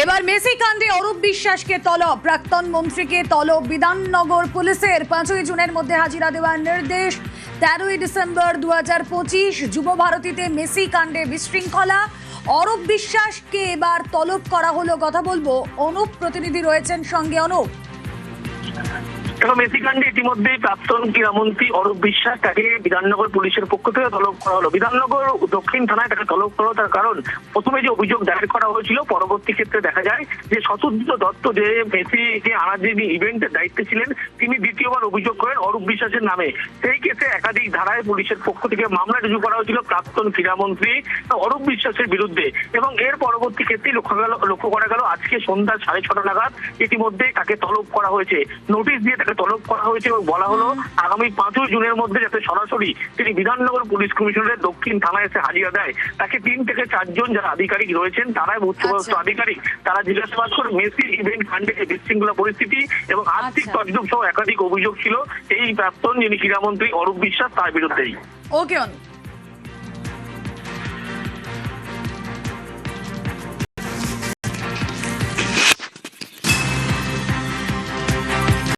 এবার মেসি কাণ্ডে অরূপ বিশ্বাসকে তলব, প্রাক্তন মন্ত্রীকে তলব। বিধাননগর পুলিশের 5ই জুনের মধ্যে হাজিরা দেওয়ার নির্দেশ। 13ই ডিসেম্বর 2025 যুব ভারতীতে মেসি কাণ্ডে বিশৃঙ্খলা। অরূপ বিশ্বাসকে এবার তলব করা হলো। কথা বলবো, অনুপ প্রতিনিধি রয়েছেন সঙ্গে। অনুপ, মেসি কাণ্ডে ইতিমধ্যেই প্রাক্তন ক্রীড়ামন্ত্রী অরূপ বিশ্বাস তাকে বিধাননগর পুলিশের পক্ষ থেকে তলব করা হলো। বিধাননগর দক্ষিণ থানায় তাকে তলব করা হলো। তার কারণ, প্রথমে যে অভিযোগ দায়ের করা হয়েছিল, পরবর্তী ক্ষেত্রে দেখা যায় যে শতদ্রুত দত্ত যে মেসিকে আনার যে ইভেন্টের দায়িত্বে ছিলেন, তিনি দ্বিতীয়বার অভিযোগ করেন অরূপ বিশ্বাসের নামে। সেই কেসে একাধিক ধারায় পুলিশের পক্ষ থেকে মামলা রুজু করা হয়েছিল প্রাক্তন ক্রীড়ামন্ত্রী অরূপ বিশ্বাসের বিরুদ্ধে। এবং এর পরবর্তী ক্ষেত্রে লক্ষ্য করা গেল আজকে সন্ধ্যা 6:30 নাগাদ ইতিমধ্যে তাকে তলব করা হয়েছে। নোটিশ দিয়ে তাকে তলব করা হয়েছে এবং বলা হলো আগামী 5ই জুনের মধ্যে যাতে সরাসরি তিনি বিধাননগর পুলিশ কমিশনারের দক্ষিণ থানায় এসে হাজিরা দেয়। তাকে 3 থেকে 4 জন যারা আধিকারিক রয়েছেন, তারাই উচ্চপদস্থ আধিকারিক, তারা জিজ্ঞাসাবাদ করে মেসি ইভেন্ট কাণ্ডে যে বিশৃঙ্খলা পরিস্থিতি এবং আর্থিক তছরূপ সহ একাধিক অভিযোগ ছিল এই প্রাক্তন যিনি ক্রীড়ামন্ত্রী অরূপ বিশ্বাস তার বিরুদ্ধেই। ওকে অনুপ।